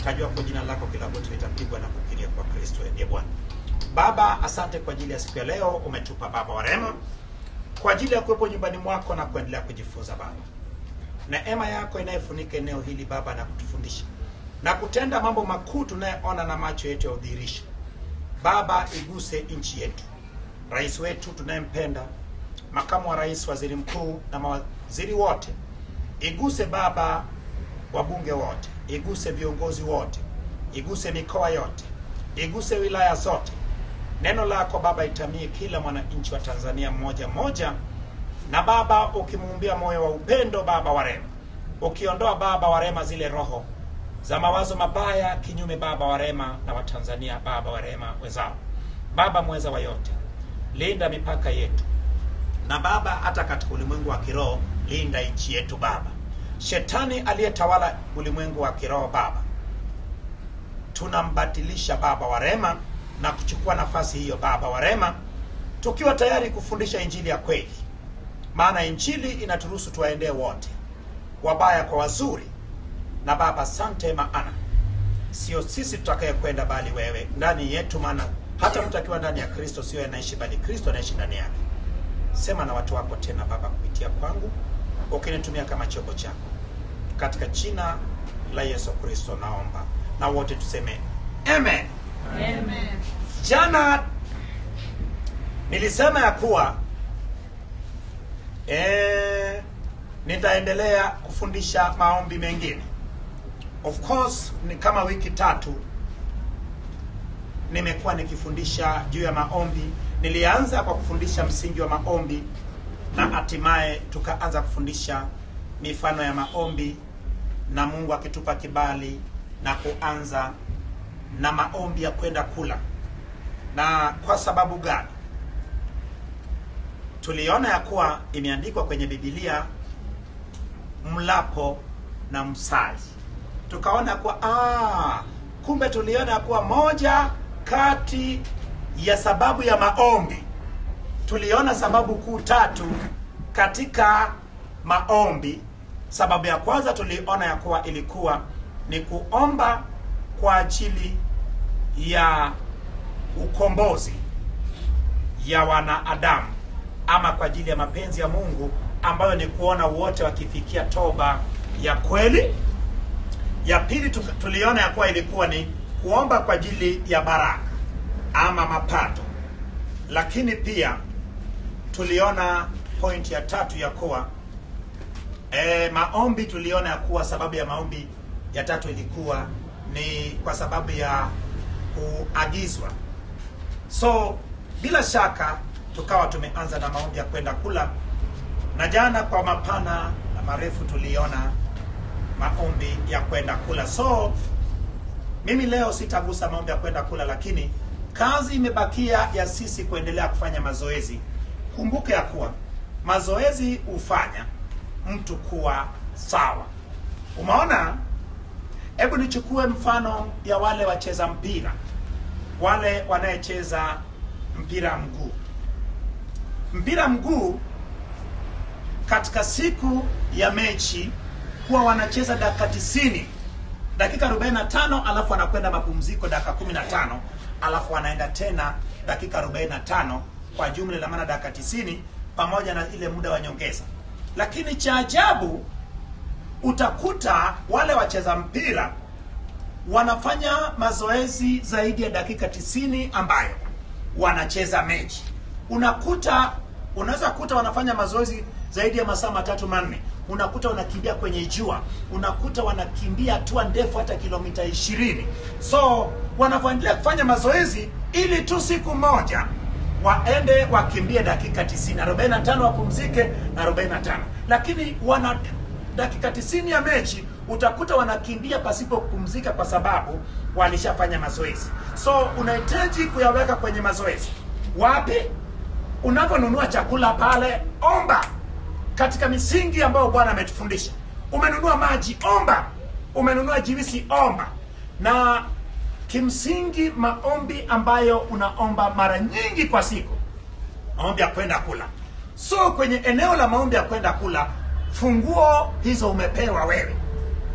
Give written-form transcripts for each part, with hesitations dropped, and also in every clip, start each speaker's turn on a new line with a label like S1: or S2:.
S1: Tajua kwa jina lako kila goti litapigwa na kukiria kwa Kristo ndiye Bwana. Baba, asante kwa ajili ya siku ya leo. Umetupa Baba wa rehema kwa ajili ya kuwepo nyumbani mwako na kuendelea kujifunza Baba. Neema yako inayofunika eneo hili Baba, na kutufundisha na kutenda mambo makuu tunayoona na macho yetu ya udhihirisho. Baba, iguse nchi yetu. Rais wetu tunayempenda, makamu wa rais, waziri mkuu na mawaziri wote. Iguse Baba wabunge wote, iguse viongozi wote, iguse mikoa yote, iguse wilaya zote. Neno lako Baba itamie kila mwananchi wa Tanzania mmoja mmoja, na Baba ukimuumbia moyo wa upendo Baba wa rehema. Ukiondoa Baba wa rehema zile roho za mawazo mabaya kinyume Baba wa rehema na Watanzania Baba wa rehema wenzao. Baba mweza wa yote, linda mipaka yetu. Na Baba hata katika ulimwengu wa kiroho linda nchi yetu Baba. Shetani aliyetawala ulimwengu wa kiroho Baba, tunambatilisha Baba wa rehema na kuchukua nafasi hiyo Baba wa rehema, tukiwa tayari kufundisha injili ya kweli. Maana injili inaturuhusu tuwaendee wote, wabaya kwa wazuri. Na Baba asante, maana sio sisi tutakaye kwenda bali wewe ndani yetu. Maana hata mtu akiwa ndani ya Kristo sio anaishi bali Kristo anaishi ndani yake. Sema na watu wako tena Baba kupitia kwangu, ukinitumia kama chombo chako. Katika jina la Yesu Kristo naomba, na wote tuseme amen.
S2: Amen.
S1: Jana nilisema ya kuwa nitaendelea kufundisha maombi mengine. Of course ni kama wiki 3 nimekuwa nikifundisha juu ya maombi. Nilianza kwa kufundisha msingi wa maombi, na hatimaye tukaanza kufundisha mifano ya maombi, na Mungu akitupa kibali na kuanza na maombi ya kwenda kula. Na kwa sababu gani? Tuliona ya kuwa imeandikwa kwenye Biblia mlapo na msali. Tukaona kwa kumbe tuliona kuwa moja kati ya sababu ya maombi, tuliona sababu kuu 3 katika maombi. Sababu ya kwanza tuliona ya kuwa ilikuwa ni kuomba kwa ajili ya ukombozi ya wanadamu, ama kwa ajili ya mapenzi ya Mungu, ambayo ni kuona wote wakifikia toba ya kweli. Ya pili tuliona ya kuwa ilikuwa ni kuomba kwa ajili ya baraka ama mapato. Lakini pia tuliona point ya 3 ya kuwa maombi. Tuliona ya kuwa sababu ya maombi ya 3 ilikuwa ni kwa sababu ya kuagizwa. So bila shaka tukawa tumeanza na maombi ya kwenda kula, na jana kwa mapana na marefu tuliona maombi ya kwenda kula. So mimi leo sitagusa maombi ya kwenda kula, lakini kazi imebakia ya sisi kuendelea kufanya mazoezi. Kumbuke ya kuwa mazoezi hufanya mtu kuwa sawa. Umeona? Hebu nichukue mfano ya wale wacheza mpira, wale wanayecheza mpira mguu. Mpira mguu katika siku ya mechi huwa wanacheza dakika 90, dakika 45, alafu wanakwenda mapumziko dakika 15, alafu wanaenda tena dakika 45, kwa jumla la maana dakika 90 pamoja na ile muda wa nyongeza. Lakini cha ajabu utakuta wale wacheza mpira wanafanya mazoezi zaidi ya dakika 90 ambayo wanacheza mechi. Unaweza kuta wanafanya mazoezi zaidi ya masaa 3-4. Unakuta wanakimbia kwenye jua, unakuta wanakimbia hatua ndefu hata kilomita 20. So wanaendelea kufanya mazoezi ili tu siku moja waende wakimbie dakika 90, 45 wapumzike na 45. Lakini wana dakika 90 ya mechi utakuta wanakimbia pasipo kupumzika, kwa sababu walishafanya mazoezi. So unahitaji kuyaweka kwenye mazoezi. Wapi? Unaponunua chakula pale, omba katika misingi ambayo Bwana ametufundisha. Umenunua maji, omba. Umenunua jiwisi, omba. Na kimsingi maombi ambayo unaomba mara nyingi kwa siku, maombi ya kwenda kula. So kwenye eneo la maombi ya kwenda kula, funguo hizo umepewa wewe,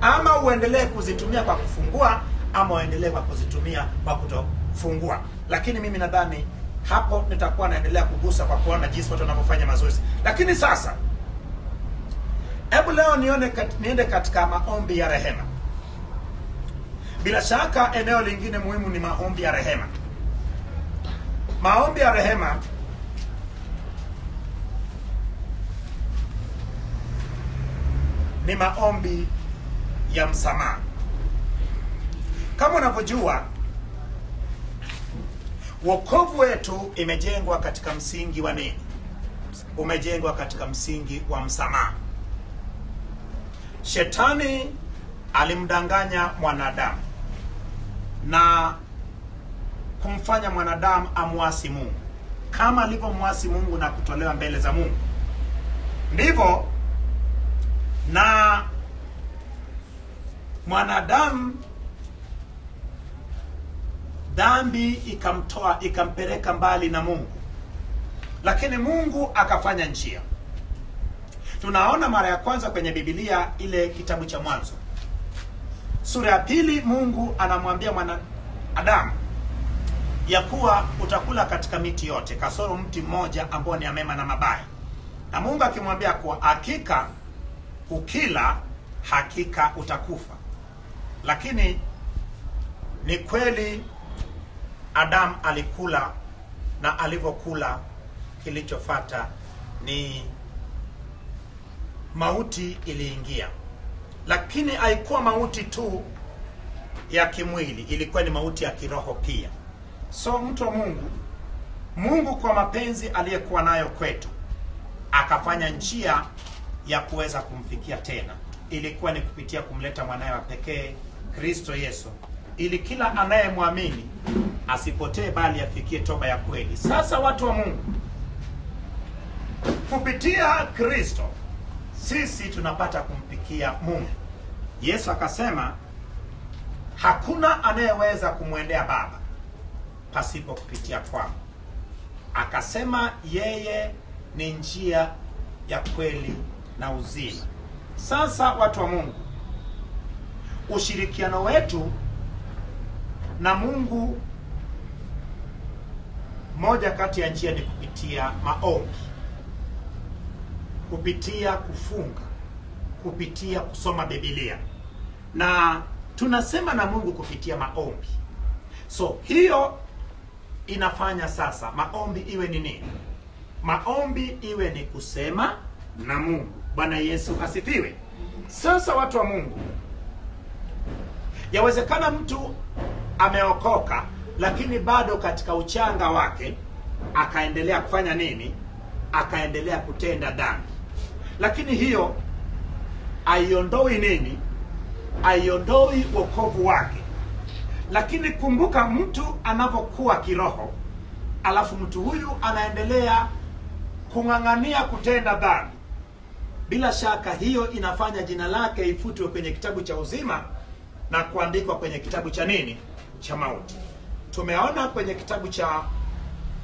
S1: ama uendelee kuzitumia kwa kufungua, ama waendelee kwa kuzitumia kwa kutofungua. Lakini mimi nadhani hapo nitakuwa naendelea kugusa kwa kuona jinsi watu wanavyofanya mazoezi. Lakini sasa hebu leo niende katika maombi ya rehema. Bila shaka eneo lingine muhimu ni maombi ya rehema. Maombi ya rehema ni maombi ya msamaha. Kama unavyojua, wokovu wetu imejengwa katika msingi wa nini? Umejengwa katika msingi wa msamaha. Shetani alimdanganya mwanadamu na kumfanya mwanadamu amwasi Mungu. Kama alivyomwasi Mungu na kutolewa mbele za Mungu, ndivyo na mwanadamu dhambi ikamtoa, ikampeleka mbali na Mungu. Lakini Mungu akafanya njia. Tunaona mara ya kwanza kwenye Biblia, ile kitabu cha Mwanzo sura ya 2, Mungu anamwambia mwanadamu ya kuwa utakula katika miti yote kasoro mti mmoja ambao ni ya mema na mabaya. Na Mungu akimwambia kuwa hakika ukila hakika utakufa. Lakini ni kweli Adam alikula, na alivyokula kilichofuata ni mauti iliingia. Lakini haikuwa mauti tu ya kimwili, ilikuwa ni mauti ya kiroho pia. So mtu wa Mungu kwa mapenzi aliyekuwa nayo kwetu akafanya njia ya kuweza kumfikia tena. Ilikuwa ni kupitia kumleta mwanawe wa pekee Kristo Yesu, ili kila anayemwamini asipotee bali afikie toba ya kweli. Sasa watu wa Mungu, kupitia Kristo sisi tunapata kumfikia Mungu. Yesu akasema hakuna anayeweza kumwendea Baba pasipo kupitia kwangu. Akasema yeye ni njia ya kweli na uzima. Sasa watu wa Mungu, ushirikiano wetu na Mungu, moja kati ya njia ni kupitia maombi, kupitia kufunga, kupitia kusoma Biblia. Na tunasema na Mungu kupitia maombi. So hiyo inafanya sasa maombi iwe ni nini? Maombi iwe ni kusema na Mungu. Bwana Yesu asifiwe. Sasa watu wa Mungu, yawezekana mtu ameokoka lakini bado katika uchanga wake akaendelea kufanya nini? Akaendelea kutenda dhambi. Lakini hiyo haiondoi nini? Haiondoi wokovu wake. Lakini kumbuka, mtu anapokuwa kiroho alafu mtu huyu anaendelea kung'ang'ania kutenda dhambi, bila shaka hiyo inafanya jina lake ifutwe kwenye kitabu cha uzima na kuandikwa kwenye kitabu cha nini? Cha mauti. Tumeona kwenye kitabu cha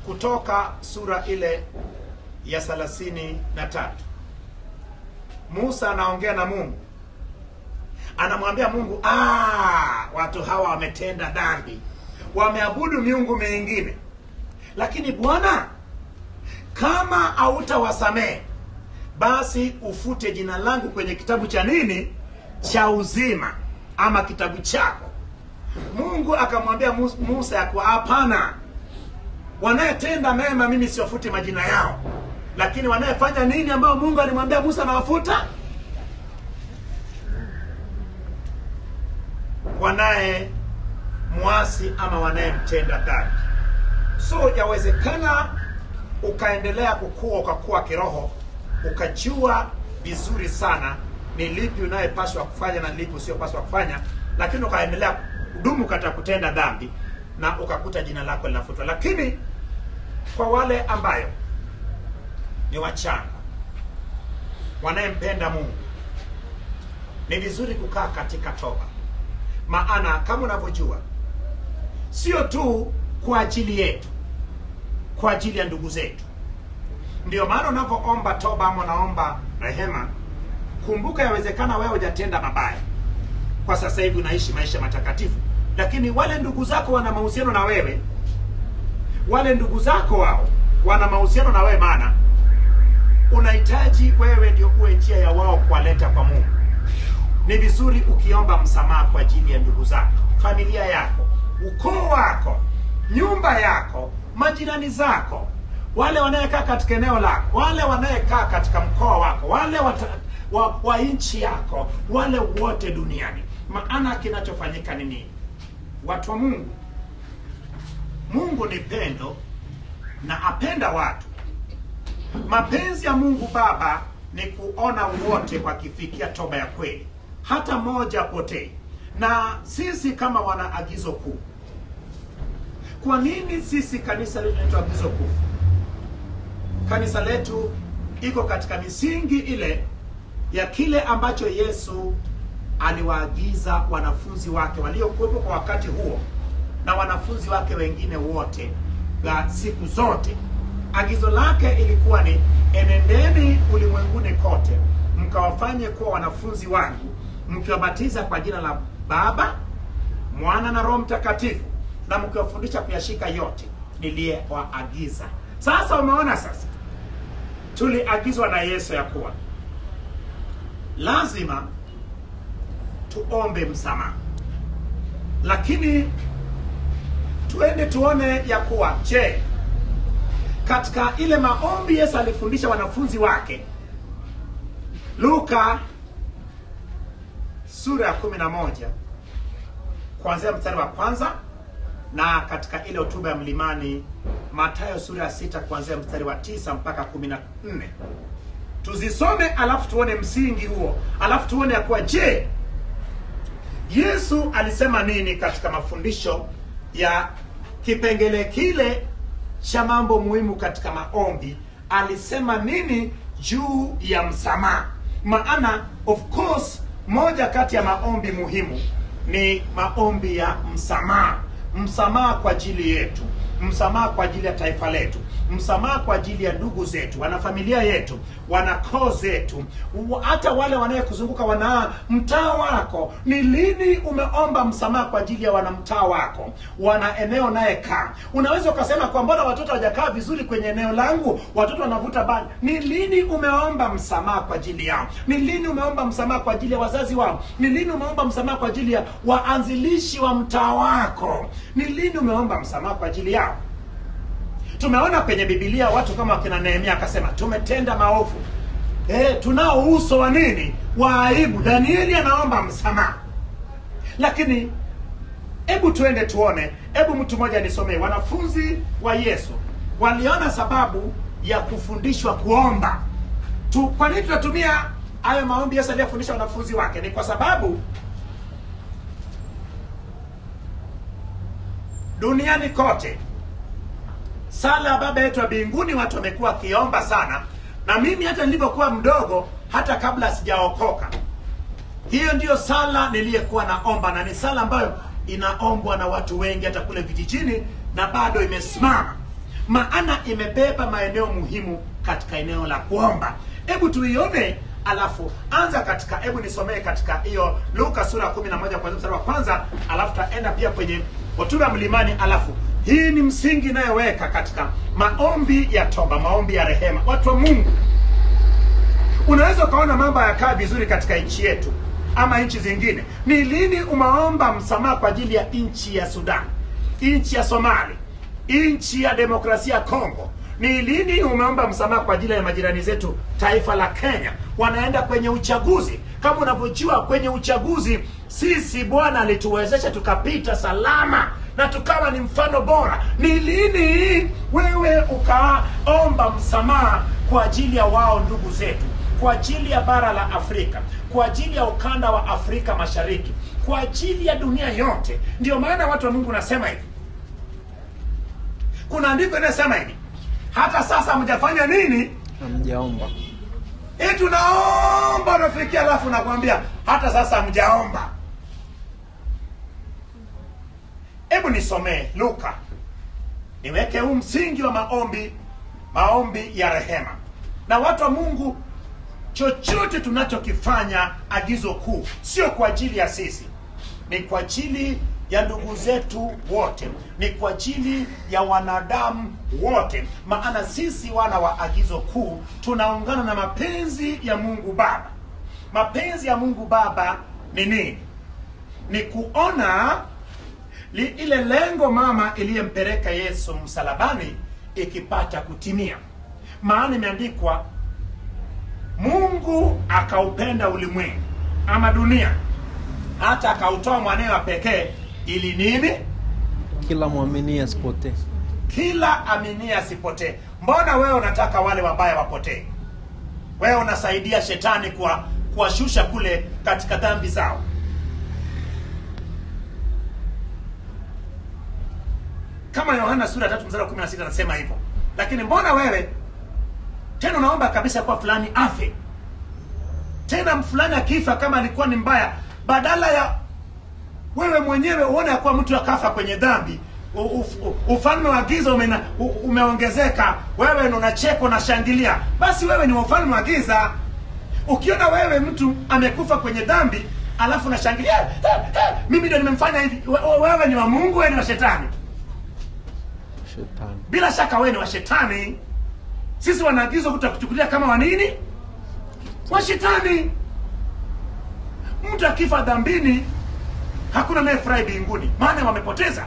S1: Kutoka sura ile ya 33, Musa anaongea na Mungu, anamwambia Mungu, watu hawa wametenda dhambi, wameabudu miungu mingine. Lakini Bwana, kama hautawasamehe basi ufute jina langu kwenye kitabu cha nini? Cha uzima, ama kitabu chako. Mungu akamwambia Musa ya kuwa hapana, wanayetenda mema mimi siwafuti majina yao. Lakini wanayefanya nini ambao Mungu alimwambia Musa na wafuta? Wanaye muasi ama wanayemtenda dhambi. So yawezekana ukaendelea kukua, ukakuwa kiroho, ukajua vizuri sana ni lipi unayepaswa kufanya na lipi usiyopaswa kufanya, lakini ukaendelea kudumu katika kutenda dhambi na ukakuta jina lako linafutwa. Lakini kwa wale ambayo ni wachanga, wanayempenda Mungu, ni vizuri kukaa katika toba. Maana kama unavyojua, sio tu kwa ajili yetu, kwa ajili ya ndugu zetu. Ndio maana unapoomba toba ama unaomba rehema, kumbuka yawezekana wewe hujatenda mabaya. Kwa sasa hivi unaishi maisha matakatifu, lakini wale ndugu zako wana mahusiano na wewe. Wale ndugu zako wao wana mahusiano na wewe, maana unahitaji wewe ndio uwe njia ya wao kuwaleta kwa Mungu. Ni vizuri ukiomba msamaha kwa ajili ya ndugu zako, familia yako, ukoo wako, nyumba yako, majirani zako, wale wanayekaa katika eneo lako, wale wanayekaa katika mkoa wako, wale wa nchi yako, wale wote duniani. Maana kinachofanyika ni nini? Watu wa Mungu, Mungu ni pendo na apenda watu. Mapenzi ya Mungu Baba ni kuona wote wakifikia toba ya kweli, hata moja potee. Na sisi kama wana agizo kuu. Kwa nini sisi kanisa letu linaitwa agizo kuu? Kanisa letu iko katika misingi ile ya kile ambacho Yesu aliwaagiza wanafunzi wake waliokuwepo kwa wakati huo na wanafunzi wake wengine wote wa siku zote. Agizo lake ilikuwa ni enendeni ulimwenguni kote, mkawafanye kuwa wanafunzi wangu, mkiwabatiza kwa jina la Baba, Mwana na Roho Mtakatifu, na mkiwafundisha kuyashika yote niliyowaagiza. Sasa umeona, sasa tuliagizwa na Yesu ya kuwa lazima tuombe msamaha. Lakini tuende tuone ya kuwa, je, katika ile maombi Yesu alifundisha wanafunzi wake, Luka sura ya 11 kuanzia mstari wa 1, na katika ile hotuba ya mlimani Mathayo sura ya 6 kuanzia mstari wa 9 mpaka 14. Tuzisome alafu tuone msingi huo, alafu tuone ya kuwa, je, Yesu alisema nini katika mafundisho ya kipengele kile cha mambo muhimu katika maombi. Alisema nini juu ya msamaha? Maana of course moja kati ya maombi muhimu ni maombi ya msamaha. Msamaha kwa ajili yetu, msamaha kwa ajili ya taifa letu, msamaha kwa ajili ya ndugu zetu, wana familia yetu, wana koo zetu, hata wale wanayekuzunguka, wana mtaa wako. Ni lini umeomba msamaha kwa ajili ya wana mtaa wako, wana eneo naye kaa? Unaweza ukasema kwa mbona watoto hawajakaa vizuri kwenye eneo langu, watoto wanavuta bangi. Ni lini umeomba msamaha kwa ajili yao? Ni lini umeomba msamaha kwa ajili ya wazazi wao? Ni lini umeomba msamaha kwa ajili ya waanzilishi wa mtaa wako? Ni lini umeomba msamaha kwa ajili yao? Tumeona kwenye Biblia watu kama wakina Nehemia akasema tumetenda maovu. Tunao uso wa nini? Wa aibu. Danieli anaomba msamaha. Lakini hebu tuende tuone, hebu mtu mmoja nisomee. Wanafunzi wa Yesu waliona sababu ya kufundishwa kuomba. Kwa nini tunatumia hayo maombi Yesu aliyofundisha wanafunzi wake? Ni kwa sababu duniani kote sala ya Baba yetu wa mbinguni watu wamekuwa kiomba sana. Na mimi hata nilipokuwa mdogo, hata kabla sijaokoka, hiyo ndiyo sala niliyekuwa naomba, na ni sala ambayo inaombwa na watu wengi hata kule vijijini, na bado imesimama, maana imebeba maeneo muhimu katika eneo la kuomba. Hebu tuione, alafu anza katika, hebu nisomee katika hiyo Luka sura 11 kuanzia mstari wa 1, alafu taenda pia kwenye hotuba ya mlimani. Alafu hii ni msingi inayoweka katika maombi ya toba, maombi ya rehema. Watu wa Mungu, unaweza ukaona mambo yakaa vizuri katika nchi yetu ama nchi zingine. Ni lini umeomba msamaha kwa ajili ya nchi ya Sudan, nchi ya Somali, nchi ya demokrasia ya Kongo? Ni lini umeomba msamaha kwa ajili ya majirani zetu, taifa la Kenya? Wanaenda kwenye uchaguzi. Kama unavyojua, kwenye uchaguzi sisi Bwana alituwezesha tukapita salama na tukawa ni mfano bora. Ni lini wewe ukaomba msamaha kwa ajili ya wao ndugu zetu, kwa ajili ya bara la Afrika, kwa ajili ya ukanda wa Afrika Mashariki, kwa ajili ya dunia yote? Ndio maana watu wa Mungu nasema hivi, kuna andiko linasema hivi, hata sasa hamjafanya nini?
S2: Hamjaomba.
S1: Tunaomba rafiki, alafu nakwambia hata sasa hamjaomba. Hebu nisomee Luka, niweke huu msingi wa maombi ya rehema. Na watu wa Mungu, chochote tunachokifanya, agizo kuu sio kwa ajili ya sisi, ni kwa ajili ya ndugu zetu wote, ni kwa ajili ya wanadamu wote. Maana sisi wana wa agizo kuu tunaungana na mapenzi ya Mungu Baba. Mapenzi ya Mungu Baba ni nini? Ni kuona ile lengo mama iliyempeleka Yesu msalabani ikipata kutimia. Maana imeandikwa, Mungu akaupenda ulimwengu ama dunia hata akautoa mwanae wa pekee, ili nini?
S2: Kila muamini asipotee.
S1: Kila amini asipotee. Mbona wewe unataka wale wabaya wapotee? Wewe unasaidia shetani kuwashusha kule katika dhambi zao. Kama Yohana sura 3:16 anasema hivyo. Lakini mbona wewe tena unaomba kabisa kwa fulani afe? Tena fulani akifa kama alikuwa ni mbaya, badala ya wewe mwenyewe uone kwa mtu akafa kwenye dhambi, ufalme wa giza umeongezeka, wewe unacheka unashangilia. Basi wewe ni ufalme wa giza. Ukiona wewe mtu amekufa kwenye dhambi alafu unashangilia, mimi ndio nimemfanya hivi, wewe ni wa Mungu, wewe ni wa shetani.
S2: Shetani.
S1: Bila shaka wewe ni wa shetani. Sisi wanaagizwa kutakuchukulia kama wa nini? Wa shetani. Mtu akifa dhambini hakuna anayefurahi mbinguni, maana wamepoteza.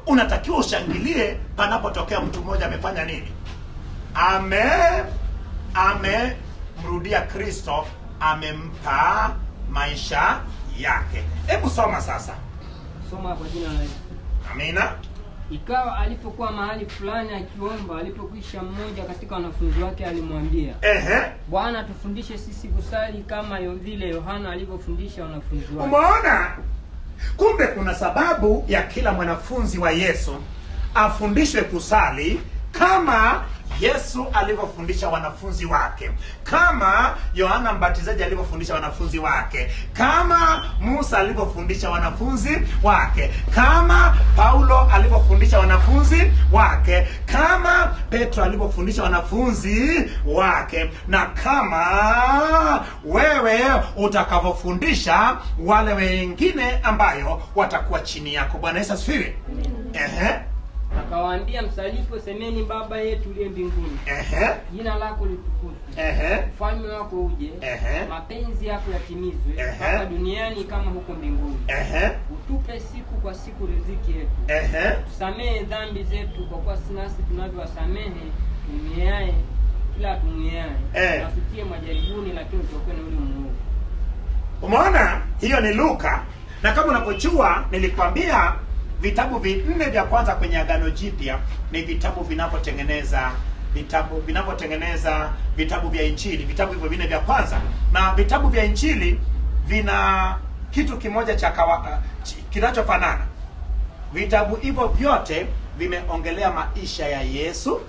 S1: Unatakiwa ushangilie panapotokea mtu mmoja amefanya nini? Amemrudia Kristo, amempa maisha yake. Hebu soma sasa.
S3: Soma kwa jina la Yesu.
S1: Amina.
S3: Ikawa alipokuwa mahali fulani akiomba, alipokwisha mmoja katika wanafunzi wake alimwambia, Bwana, tufundishe sisi kusali kama vile Yohana alivyofundisha wanafunzi wake.
S1: Umeona? Kumbe kuna sababu ya kila mwanafunzi wa Yesu afundishwe kusali kama Yesu alivyofundisha wanafunzi wake, kama Yohana Mbatizaji alivyofundisha wanafunzi wake, kama Musa alivyofundisha wanafunzi wake, kama Paulo alivyofundisha wanafunzi wake, kama Petro alivyofundisha wanafunzi wake, na kama wewe utakavyofundisha wale wengine ambayo watakuwa chini yako. Bwana Yesu asifiwe.
S3: Akawaambia, msalipo semeni, Baba yetu uliye mbinguni, jina lako litukuzwe, ufalme wako uje, mapenzi yako yatimizwe hapa duniani kama huko mbinguni. Utupe siku kwa siku riziki yetu. Tusamehe dhambi zetu kwa kuwa nasi tunavyowasamehe tumieaye kila tumieaye. Tusitie majaribuni, lakini tuokoe na yule mwovu.
S1: Umeona? Hiyo ni Luka. Na kama unapochua nilikwambia vitabu 4 vya kwanza kwenye Agano Jipya ni vitabu vinavyotengeneza vitabu vya Injili. Vitabu hivyo 4 vya kwanza, na vitabu vya Injili vina kitu kimoja cha kinachofanana. Vitabu hivyo vyote vimeongelea maisha ya Yesu,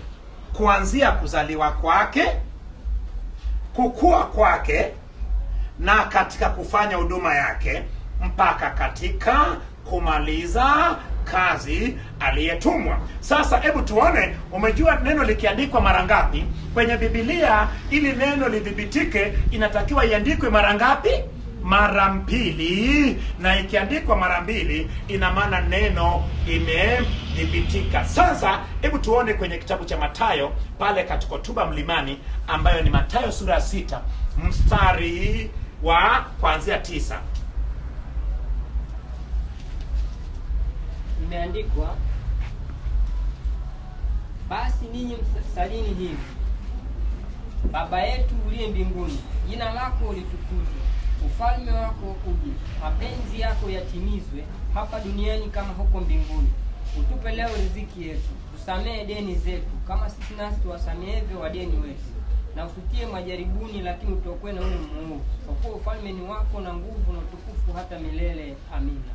S1: kuanzia kuzaliwa kwake, kukua kwake, na katika kufanya huduma yake mpaka katika kumaliza kazi aliyetumwa. Sasa hebu tuone, umejua neno likiandikwa mara ngapi kwenye Biblia? Ili neno lidhibitike inatakiwa iandikwe mara ngapi? Mara 2. Na ikiandikwa mara 2 ina maana neno imedhibitika. Sasa hebu tuone kwenye kitabu cha Mathayo pale katika hotuba mlimani, ambayo ni Mathayo sura ya 6 mstari wa kuanzia 9.
S3: Imeandikwa, basi ninyi msalini hivi: Baba yetu uliye mbinguni, jina lako litukuzwe, ufalme wako uje, mapenzi yako yatimizwe hapa duniani kama huko mbinguni. Utupe leo riziki yetu. Tusamehe deni zetu kama sisi nasi tuwasamehevyo wadeni wetu, na usitie majaribuni, lakini utuokoe na yule mwovu. Kwa kuwa ufalme ni wako na nguvu na utukufu hata milele. Amina.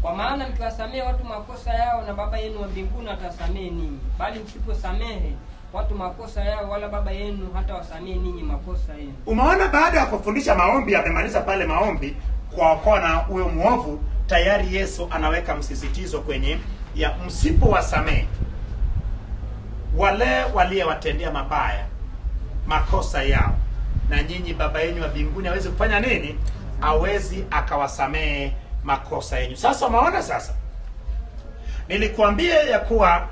S3: Kwa maana mkiwasamehe watu makosa yao, na Baba yenu wa mbinguni atawasamehe ninyi. Bali msiposamehe watu makosa yao, wala Baba yenu hata wasamehe ninyi makosa yenu.
S1: Umeona, baada ya kufundisha maombi, amemaliza pale maombi kwa kuwa na huyo muovu, tayari Yesu anaweka msisitizo kwenye ya msipowasamehe wale waliyewatendea mabaya makosa yao, na nyinyi Baba yenu wa mbinguni hawezi kufanya nini? hawezi akawasamehe makosa yenu. Sasa umeona, sasa nilikuambia ya kuwa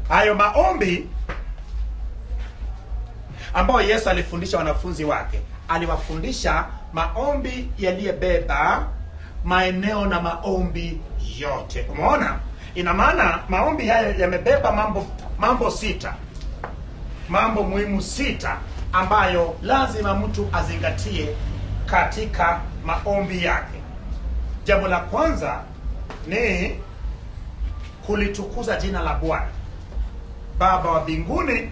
S1: hayo maombi ambayo Yesu alifundisha wanafunzi wake, aliwafundisha maombi yaliyobeba maeneo na maombi yote. Umeona? Ina maana maombi haya yamebeba mambo sita, mambo muhimu sita ambayo lazima mtu azingatie katika maombi yake. Jambo la kwanza ni kulitukuza jina la Bwana Baba wa mbinguni.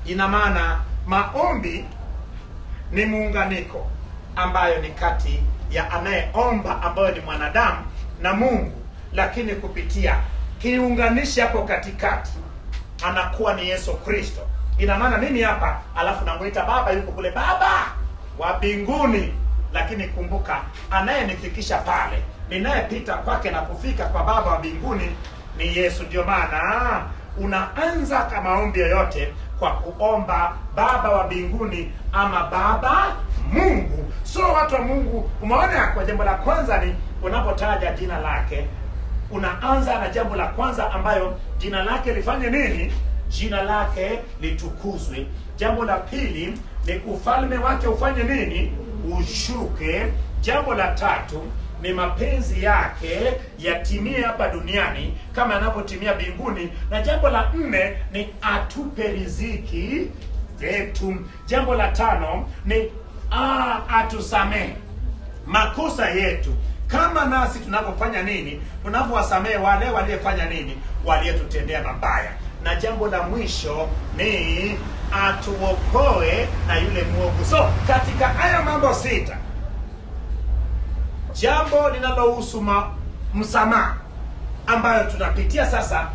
S1: Ina maana maombi ni muunganiko ambayo ni kati ya anayeomba ambayo ni mwanadamu na Mungu, lakini kupitia kiunganishi hapo katikati anakuwa ni Yesu Kristo. Ina maana mimi hapa alafu namuita Baba, yuko kule Baba wa mbinguni, lakini kumbuka anayenifikisha pale, ninayepita kwake na kufika kwa Baba wa mbinguni ni Yesu. Ndio maana unaanza kama maombi yoyote kwa kuomba Baba wa mbinguni ama Baba Mungu. So watu wa Mungu, umeona kwa jambo la kwanza ni unapotaja jina lake, unaanza na jambo la kwanza ambayo jina lake lifanye nini? Jina lake litukuzwe. Jambo la pili ni ufalme wake ufanye nini? Ushuke. Jambo la tatu ni mapenzi yake yatimie hapa duniani kama yanavyotimia mbinguni. Na jambo la nne ni atupe riziki yetu. Jambo la tano ni atusamehe makosa yetu kama nasi tunavyofanya nini? Tunavyowasamehe wale waliyefanya nini? Waliyetutendea mabaya. Na jambo la mwisho ni atuokoe na yule mwovu. So katika haya mambo sita, jambo linalohusu msamaha ambayo tunapitia sasa,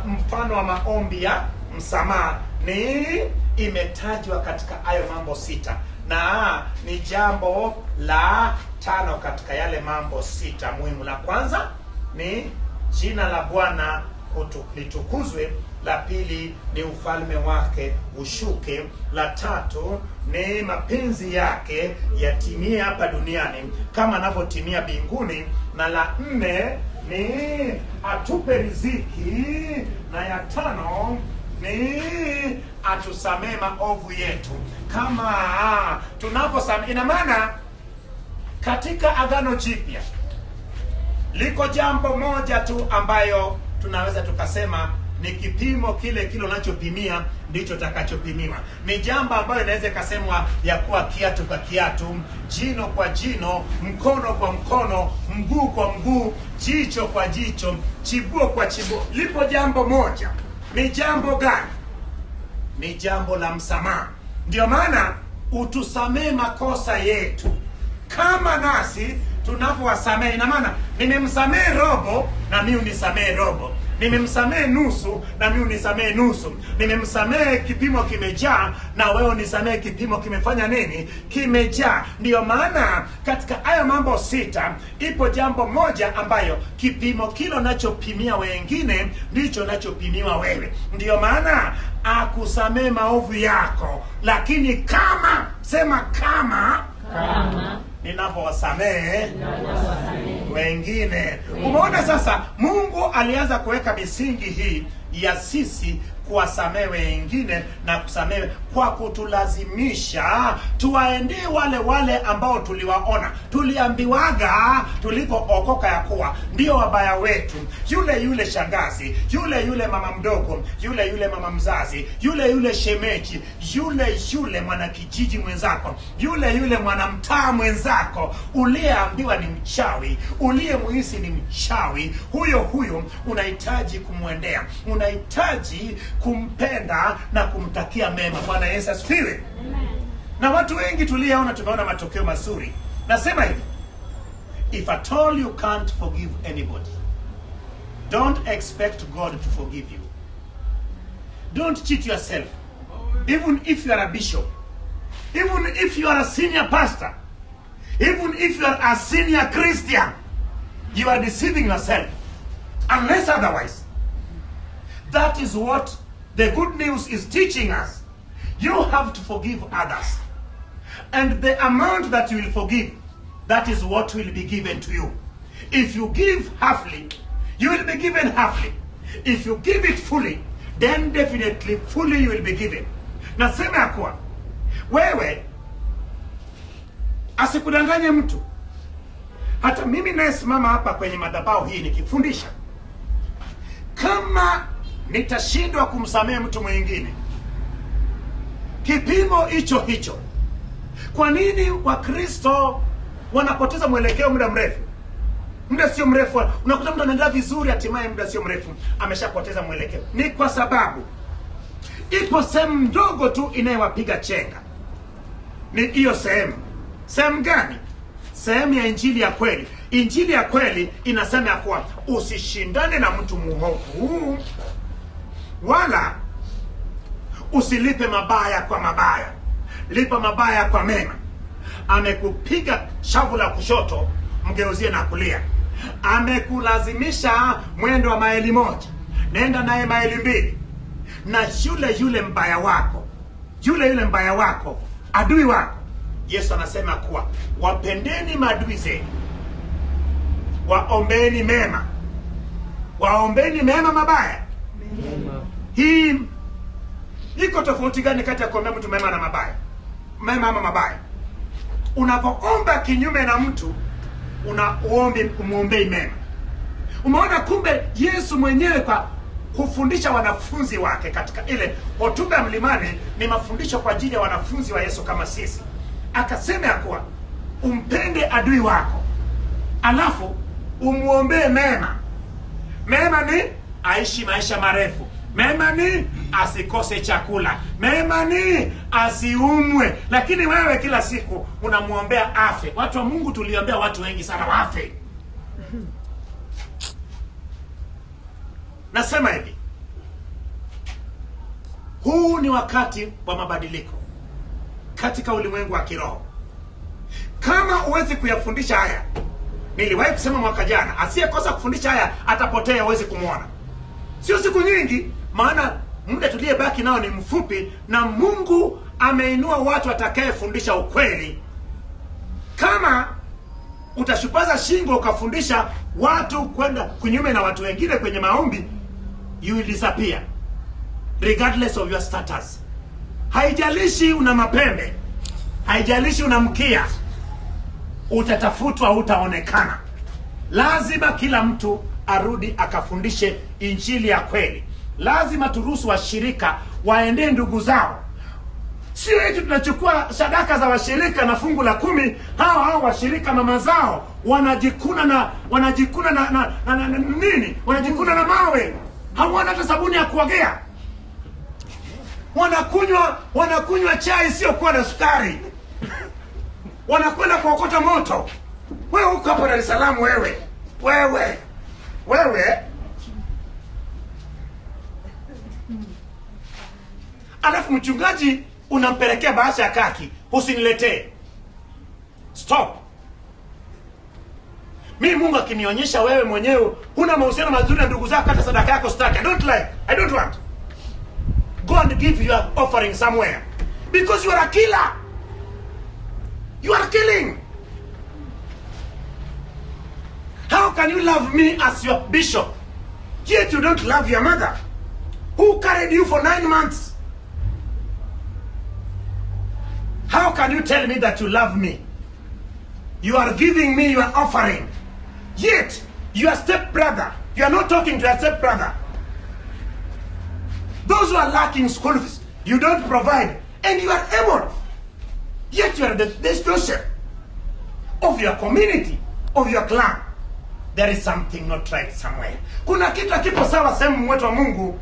S1: mfano wa maombi ya msamaha ni imetajwa katika hayo mambo sita, na ni jambo la tano katika yale mambo sita muhimu. La kwanza ni jina la Bwana litukuzwe. La pili ni ufalme wake ushuke. La tatu ni mapenzi yake yatimie hapa duniani kama anavyotimia mbinguni. Na la nne ni atupe riziki. Na ya tano ni atusamee maovu yetu kama tunavyosamehe. Ina maana katika Agano Jipya liko jambo moja tu ambayo tunaweza tukasema ni kipimo kile unachopimia ndicho takachopimiwa. Ni jambo ambayo inaweza ikasemwa ya kuwa kiatu kwa kiatu, jino kwa jino, mkono kwa mkono, mguu kwa mguu, jicho kwa jicho, chibuo kwa chibuo. Lipo jambo moja. Ni jambo gani? Ni jambo la msamaha. Ndio maana utusamee makosa yetu kama nasi tunavyowasamehe. Ina maana nimemsamehe robo na mimi unisamehe robo, nimemsamehe nusu na mimi unisamehe nusu, nimemsamehe kipimo kimejaa na wewe unisamehe kipimo kimefanya nini? Kimejaa. Ndio maana katika haya mambo sita ipo jambo moja ambayo kipimo kile unachopimia wengine ndicho unachopimiwa wewe. Ndio maana akusamehe maovu yako, lakini kama ninapowasamehe wengine. Umeona sasa, Mungu alianza kuweka misingi hii ya sisi kuwasamehe wengine na kusamehe kwa kutulazimisha tuwaendee wale ambao tuliwaona, tuliambiwaga tulipookoka ya kuwa ndio wabaya wetu. Yule shangazi, yule mama mdogo, yule mama mzazi, yule shemeji, yule mwanakijiji mwenzako, yule mwanamtaa mwenzako, uliyeambiwa ni mchawi, uliyemuhisi ni mchawi, huyo unahitaji kumwendea, unahitaji kumpenda na kumtakia mema. Bwana Yesu asifiwe. Na watu wengi tuliona tumeona matokeo mazuri. Nasema hivi, if at all you can't forgive anybody, don't expect God to forgive you. Don't cheat yourself. Even if you are a bishop, even if you are a senior pastor, even if you are a senior Christian, you are deceiving yourself unless otherwise. That is what the good news is teaching us. You have to forgive others. And the amount that you will forgive, that is what will be given to you. If you give halfly, you will be given halfly. If you give it fully, then definitely fully you will be given. Nasema ya kuwa wewe asikudanganye mtu. Hata mimi nayesimama hapa kwenye madhabahu hii nikifundisha, kama nitashindwa kumsamehe mtu mwingine kipimo hicho, kwa nini Wakristo wanapoteza mwelekeo muda mrefu? Muda sio mrefu unakuta mtu anaendelea vizuri, hatimaye muda sio mrefu ameshapoteza mwelekeo. Ni kwa sababu ipo sehemu ndogo tu inayowapiga chenga. Ni hiyo sehemu. Sehemu gani? Sehemu ya injili ya kweli. Injili ya kweli inasema ya kuwa usishindane na mtu muovu, wala usilipe mabaya kwa mabaya, lipa mabaya kwa mema. Amekupiga shavu la kushoto, mgeuzie na kulia. Amekulazimisha mwendo wa maili moja, nenda naye maili mbili. Na yule mbaya wako, yule mbaya wako, adui wako, Yesu anasema kuwa wapendeni maadui zenu, waombeni mema. Waombeni mema mabaya. Hii iko tofauti gani kati ya kuombea mtu mema na mabaya? Mema ama mabaya? Unapoomba kinyume na mtu, umuombei mema. Umeona kumbe Yesu mwenyewe kwa kufundisha wanafunzi wake katika ile hotuba ya mlimani, ni mafundisho kwa ajili ya wanafunzi wa Yesu kama sisi. Akasema ya kuwa umpende adui wako, alafu umuombee mema. Mema ni aishi maisha marefu. Mema ni asikose chakula. Mema ni asiumwe. Lakini wewe kila siku unamuombea afe. Watu wa Mungu tuliombea watu wengi sana wafe. Nasema hivi, huu ni wakati wa mabadiliko katika ulimwengu wa kiroho. Kama huwezi kuyafundisha haya, niliwahi kusema mwaka jana, asiyekosa kufundisha haya atapotea, huwezi kumwona. Sio siku nyingi, maana muda tuliyebaki nao ni mfupi, na Mungu ameinua watu atakayefundisha ukweli. Kama utashupaza shingo ukafundisha watu kwenda kunyume na watu wengine kwenye maombi, you will disappear regardless of your status. Haijalishi una mapembe, haijalishi una mkia, utatafutwa, utaonekana. Lazima kila mtu arudi akafundishe injili ya kweli. Lazima turuhusu washirika waendee ndugu zao. Sio eti tunachukua sadaka za washirika na fungu la 10, hao washirika mama zao wanajikuna na nini? Wanajikuna na mawe. Hawana hata sabuni ya kuogea. Wanakunywa chai sio kuwa na sukari. Wanakwenda kuokota moto. Wewe uko hapa Dar es Salaam, wewe alafu mchungaji unampelekea bahasha ya kaki. Usiniletee. Stop. Mimi Mungu akinionyesha wewe mwenyewe huna mahusiano mazuri na ndugu zako, hata sadaka yako sitaki. I don't want. Go and give your offering somewhere, because you are a killer. You are killing. How can you love me as your bishop, yet you don't love your mother who carried you for 9 months? How can you tell me that you love me? You are giving me your offering, yet your stepbrother, you are not talking to your stepbrother. Those who are lacking school fees, you don't provide, and you are able, yet you are the leadership of your community, of your clan. There is something not right somewhere. Kuna kitu kipo sawa sehemu mwetu wa Mungu.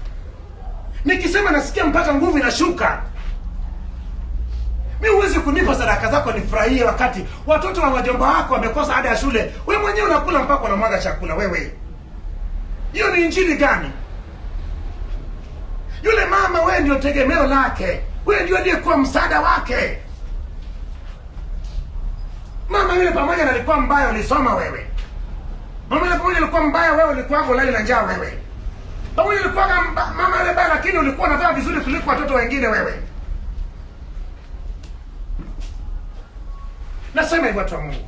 S1: Nikisema nasikia mpaka nguvu inashuka. Mimi huwezi kunipa sadaka zako nifurahie wakati watoto wa wajomba wako wamekosa ada ya shule. Wewe mwenyewe unakula mpaka unamwaga chakula wewe. Hiyo ni injili gani? Yule mama wewe ndio tegemeo lake. Wewe ndio aliyekuwa msaada wake. Mama yule pamoja na alikuwa mbaya, ulisoma wewe. Mama yule pamoja alikuwa mbaya, wewe ulikuwa ulali na njaa wewe. Pamoja alikuwa mama yule mbaya, lakini ulikuwa unafanya vizuri kuliko watoto wengine wewe. Nasema hivyo watu wa Mungu,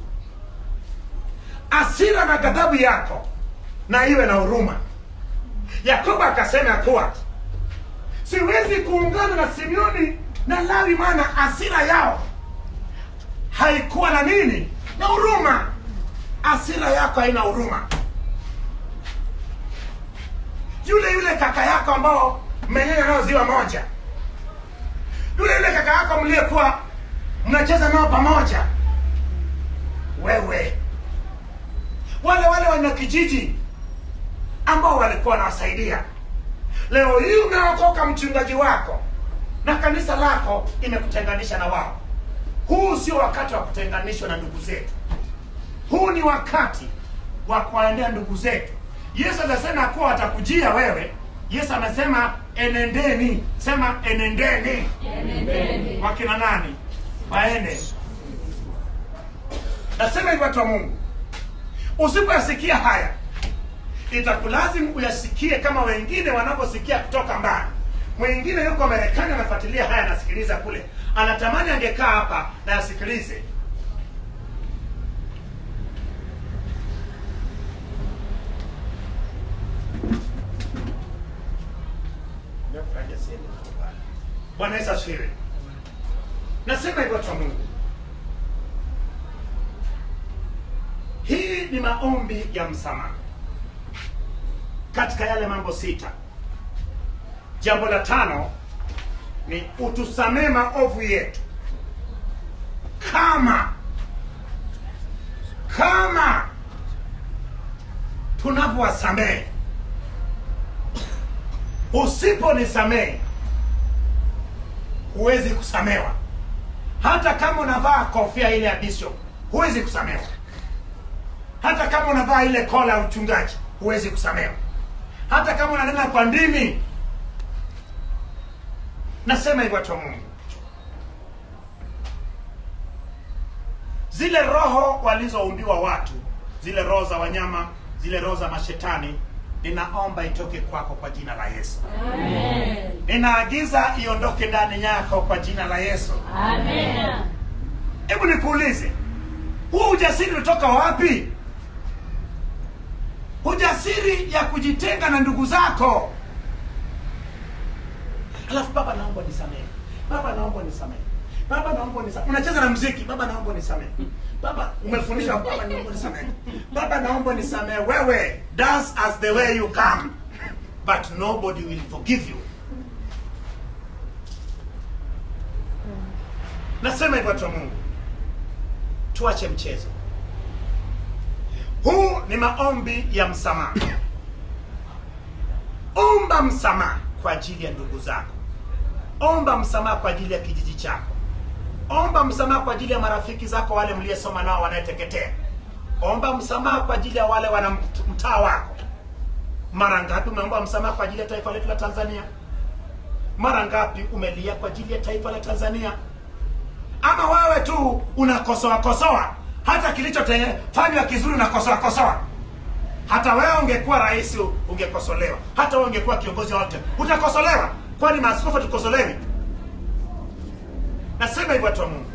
S1: hasira na ghadhabu yako na iwe na huruma. Yakobo akasema kuwa siwezi kuungana na Simeoni na Lawi, maana hasira yao haikuwa na nini? Na huruma. Hasira yako haina huruma. Yule kaka yako ambao mmenyenya nao ziwa moja, yule kaka yako mliyekuwa mnacheza nao pamoja, wewe, wale wana kijiji ambao walikuwa wanawasaidia, leo hii umeokoka, mchungaji wako na kanisa lako imekutenganisha na wao. Huu sio wakati wa kutenganishwa na ndugu zetu. Huu ni wakati wa kuwaendea ndugu zetu. Yesu anasema kuwa atakujia wewe. Yesu anasema enendeni. Sema enendeni. Enendeni. Wakina nani? Waende. Nasema hivyo watu wa Mungu, usipoyasikia haya itakulazimu uyasikie kama wengine wanaposikia kutoka mbali. Mwingine yuko Marekani anafuatilia haya, anasikiliza kule, anatamani angekaa hapa na asikilize. Bwana Yesu asifiwe. Nasema hivyo watu wa Mungu, hii ni maombi ya msamaha katika yale mambo 6. Jambo la 5 ni utusamee maovu yetu kama tunavyowasamehe. Usiponisamehe huwezi kusamewa. Hata kama unavaa kofia ile ya bishop huwezi kusamewa. Hata kama unavaa ile kola ya uchungaji huwezi kusamewa. Hata kama unanena kwa ndimi. Nasema hivyo watu wa Mungu, zile roho walizoumbiwa watu, zile roho za wanyama, zile roho za mashetani, ninaomba itoke kwako kwa jina la Yesu. Amen. Ninaagiza iondoke ndani yako kwa jina la Yesu. Amen. Hebu nikuulize, huu ujasiri unatoka wapi? Ujasiri ya kujitenga na ndugu zako. Alafu baba naomba nisamehe. Baba naomba nisamehe. Baba naomba nisamehe. Unacheza na muziki, baba naomba nisamehe. Baba umefundisha, baba naomba nisamehe. Baba naomba nisamehe. Wewe dance as the way you come, but nobody will forgive you. Nasema hivyo watu wa Mungu, tuache mchezo. Huu ni maombi ya msamaha. Omba msamaha kwa ajili ya ndugu zako. Omba msamaha kwa ajili ya kijiji chako. Omba msamaha kwa ajili ya marafiki zako wale mliyesoma nao wanayeteketea. Omba msamaha kwa ajili ya wale wana mtaa wako. Mara ngapi umeomba msamaha kwa ajili ya taifa letu la Tanzania? Mara ngapi umelia kwa ajili ya taifa la Tanzania? Ama wewe tu unakosoa, hata kilichofanywa kizuri unakosoa. Hata wewe ungekuwa rais ungekosolewa. Hata wewe ungekuwa kiongozi wote utakosolewa. Kwani maaskofu tukosolewi? Nasema hivyo watu wa Mungu,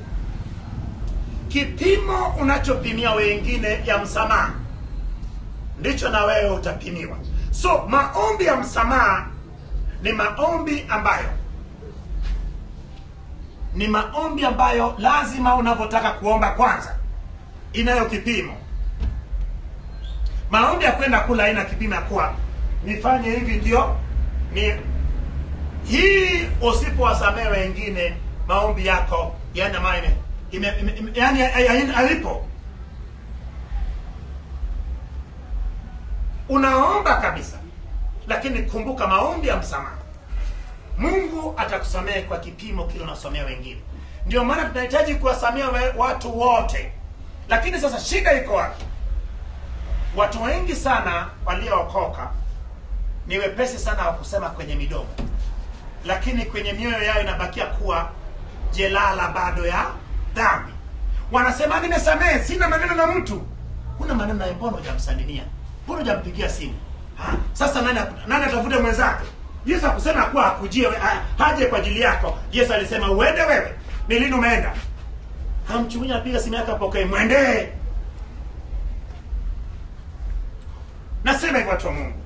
S1: kipimo unachopimia wengine ya msamaha ndicho na wewe utapimiwa. So maombi ya msamaha ni maombi ambayo lazima unavyotaka kuomba kwanza inayo kipimo. Maombi ya kwenda kula haina kipimo ya kuwa nifanye hivi ndio ni hii. Usipowasamehe wengine, maombi yako yana maana yani haipo. Unaomba kabisa, lakini kumbuka maombi ya msamaha, Mungu atakusamehe kwa kipimo kile unasomea wengine. Ndio maana tunahitaji kuwasamehe watu wote. Lakini sasa shida iko wapi? Watu wengi sana waliookoka ni wepesi sana wa kusema kwenye midomo, lakini kwenye mioyo yao inabakia kuwa jelala bado ya dhambi. Wanasema nimesamehe, sina maneno na mtu. Kuna maneno na mbona hujamsalimia? Mbona hujampigia simu? Sasa nani atafuta mwenzake? Yesu hakusema kuwa akujie haje kwa ajili yako. Yesu alisema uende wewe. Ni lini umeenda? hamchunguzi, anapiga simu yake apokee, mwendee. Nasema hivyo watu wa Mungu,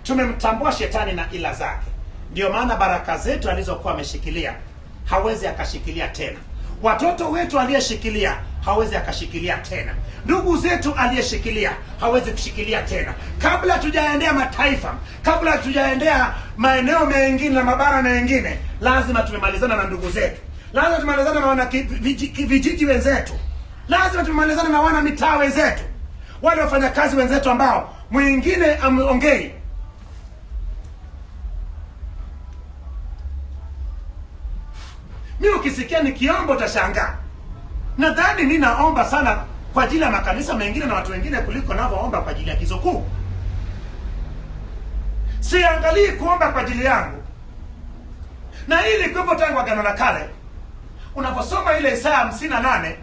S1: tumemtambua shetani na ila zake. Ndio maana baraka zetu alizokuwa ameshikilia hawezi akashikilia tena. Watoto wetu aliyeshikilia hawezi akashikilia tena. Ndugu zetu aliyeshikilia hawezi kushikilia tena. Kabla tujaendea mataifa, kabla tujaendea maeneo mengine na mabara mengine, lazima tumemalizana na ndugu zetu. Lazima tumemalizana na wana vijiji wenzetu. Lazima tumemalizana na wana mitaa wenzetu. Wale wafanyakazi wenzetu ambao mwingine ameongei. Mimi ukisikia nikiomba utashangaa. Nadhani ninaomba sana kwa ajili ya makanisa mengine na watu wengine kuliko ninavyoomba kwa ajili ya Agizo Kuu. Siangalii kuomba kwa ajili yangu. Na ili kuwepo tangu Agano la Kale. Unaposoma ile Isaya 58,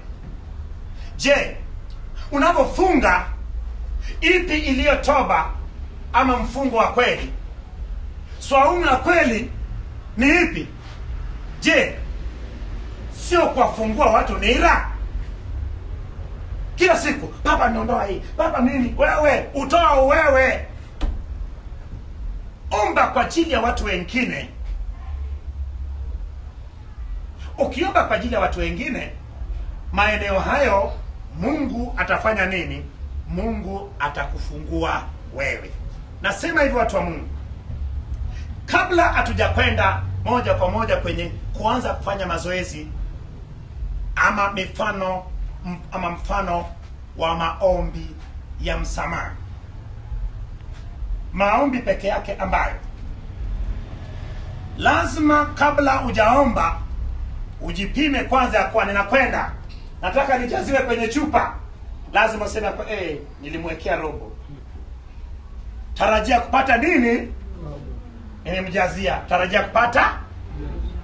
S1: je, unapofunga ipi iliyo toba ama mfungo wa kweli? Swaumu ya kweli ni ipi? Je, sio kuwafungua watu nira kila siku? Baba niondoa hii, baba nini? Wewe utoa wewe. Omba kwa ajili ya watu wengine. Ukiomba kwa ajili ya watu wengine, maeneo hayo Mungu atafanya nini? Mungu atakufungua wewe. Nasema hivyo watu wa Mungu, kabla hatujakwenda moja kwa moja kwenye kuanza kufanya mazoezi ama mfano wa maombi ya msamaha, maombi peke yake ambayo lazima kabla hujaomba ujipime kwanza, kwa ninakwenda nataka nijaziwe kwenye chupa. Lazima useme nilimwekea robo, tarajia kupata nini? Nimemjazia, tarajia kupata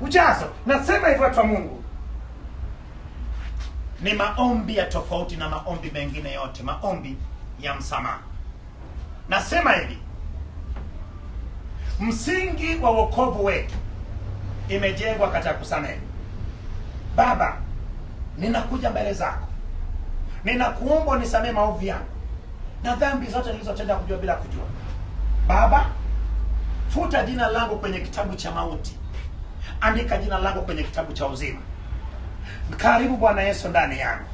S1: ujazo. Nasema hivyo watu wa Mungu, ni maombi ya tofauti na maombi mengine yote, maombi ya msamaha. Nasema hivi, msingi wa wokovu wetu imejengwa katika kusamehe. Baba, ninakuja mbele zako, ninakuomba unisamehe maovu yangu na dhambi zote nilizotenda kujua bila kujua. Baba, futa jina langu kwenye kitabu cha mauti, andika jina langu kwenye kitabu cha uzima. Karibu Bwana Yesu ndani yangu.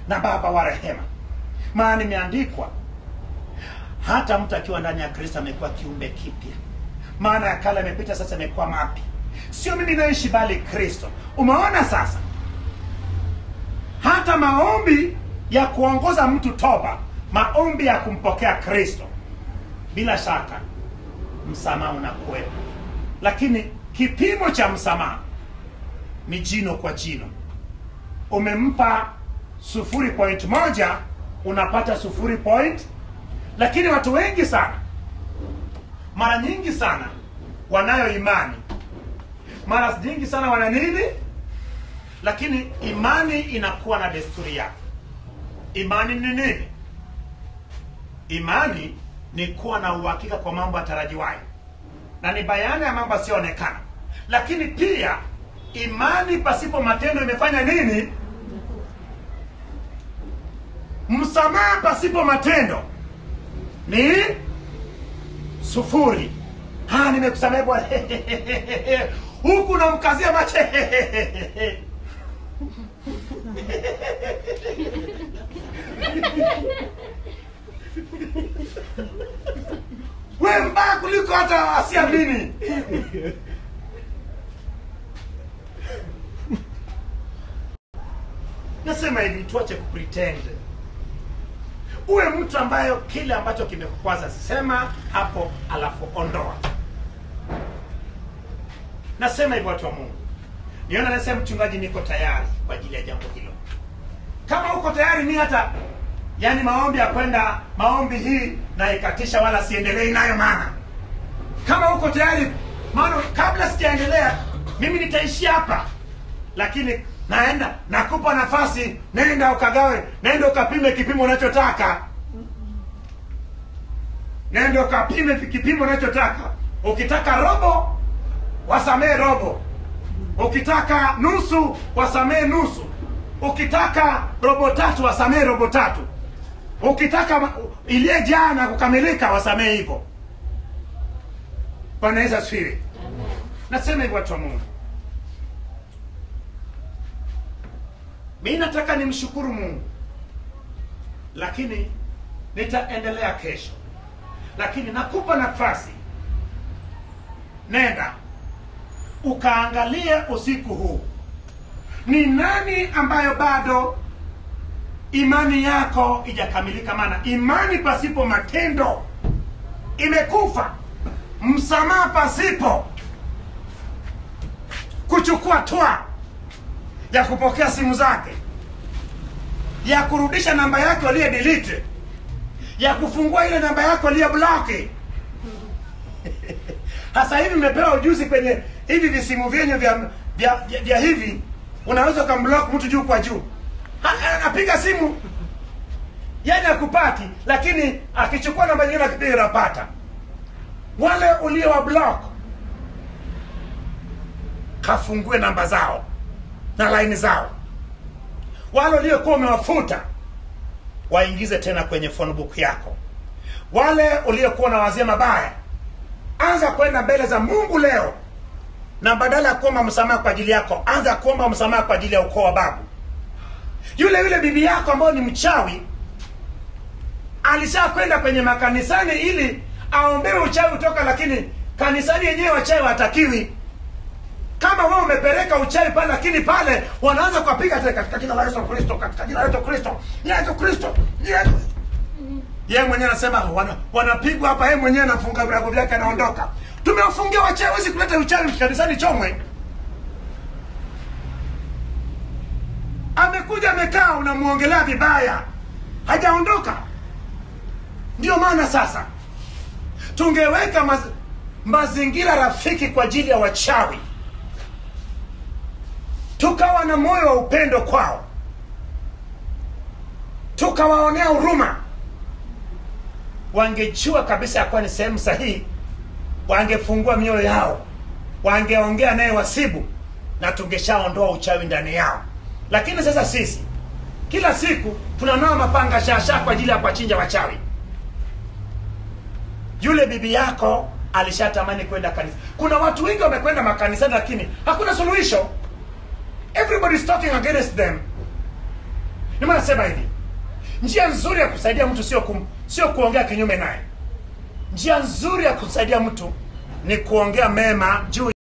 S1: Na Baba wa rehema, maana imeandikwa, hata mtu akiwa ndani ya Kristo amekuwa kiumbe kipya. Maana ya kale yamepita, sasa yamekuwa mapya. Sio mimi naishi bali Kristo. Umeona sasa? Hata maombi ya kuongoza mtu toba, maombi ya kumpokea Kristo, bila shaka msamaha unakuwepo. Lakini kipimo cha msamaha ni jino kwa jino. Umempa 0.1 unapata 0. Lakini watu wengi sana, mara nyingi sana wanayo imani, mara nyingi sana wana nini, lakini imani inakuwa na desturi yake. Imani ni nini? Imani ni kuwa na uhakika kwa mambo yatarajiwayo na ni bayana ya mambo yasiyoonekana. Lakini pia imani pasipo matendo imefanya nini? Msamaha pasipo matendo ni 0. Nimekusamehe Bwana. Huku namkazia macho. Wewe mbaya kuliko hata asiamini. Nasema hivi, tuache kupretend. Uwe mtu ambayo kile ambacho kimekukwaza sema hapo, alafu ondoa. Nasema hivi watu wa Mungu, niona nasema mchungaji, niko tayari kwa ajili ya jambo hilo. Kama uko tayari, ni hata maombi ya kwenda maombi hii na ikatisha wala siendelee nayo. Maana kama uko tayari, maana kabla sijaendelea mimi nitaishia hapa, lakini naenda nakupa nafasi, nenda ukagawe, nenda ukapime kipimo unachotaka, nenda ukapime kipimo unachotaka. Ukitaka robo, wasamee robo. Ukitaka nusu, wasamee nusu. ukitaka robo tatu wasamehe robo tatu, ukitaka iliyejaa na kukamilika wasamehe hivyo. Bwana Yesu asifiwe. Nasema hivyo watu wa Mungu. Mimi nataka nimshukuru Mungu, lakini nitaendelea kesho. Lakini nakupa nafasi, nenda ukaangalia usiku huu ni nani ambayo bado imani yako ijakamilika. Maana imani pasipo matendo imekufa. Msamaha pasipo kuchukua hatua ya kupokea simu zake, ya kurudisha namba yake aliye delete, ya kufungua ile namba yako aliye block. Hasa hivi mmepewa ujuzi kwenye hivi visimu vyenyu vya hivi, unaweza kumblock mtu juu kwa juu. Anapiga simu yani akupati, lakini akichukua namba nyingine akipiga unapata. Wale ulio wa block, kafungue namba zao na line zao. Wale uliokuwa umewafuta, waingize tena kwenye phone book yako. Wale uliokuwa na wazia mabaya, anza kwenda mbele za Mungu leo, na badala ya kuomba msamaha kwa ajili yako, anza kuomba msamaha kwa ajili ya ukoo wa babu. Yule bibi yako ambaye ni mchawi, alishakwenda kwenye makanisani ili aombewe uchawi utoka, lakini kanisani yenyewe wachawi hatakiwi. Kama wewe umepeleka uchawi pale, lakini pale wanaanza kupiga katika jina la Yesu Kristo, katika jina la Yesu Kristo, Yesu Kristo, Yesu. Yeye mwenyewe anasema wanapigwa hapa, yeye mwenyewe anafunga virago vyake anaondoka. Tumewafungia wachawi, hawezi kuleta uchawi kanisani chomwe. Amekuja amekaa, unamuongelea vibaya, hajaondoka. Ndio maana sasa tungeweka mazingira rafiki kwa ajili ya wachawi, tukawa na moyo wa upendo kwao, tukawaonea huruma, wangejua kabisa ya kuwa ni sehemu sahihi, wangefungua mioyo yao, wangeongea naye wasibu, na tungeshaondoa uchawi ndani yao. Lakini sasa sisi kila siku tunanoa mapanga shasha kwa ajili ya kuwachinja wachawi. Yule bibi yako alishatamani kwenda kanisa. Kuna watu wengi wamekwenda makanisani, lakini hakuna suluhisho. Everybody is talking against them. Nima nasema hivi, njia nzuri ya kusaidia mtu sio kuongea kinyume naye. Njia nzuri ya kusaidia mtu ni kuongea mema juu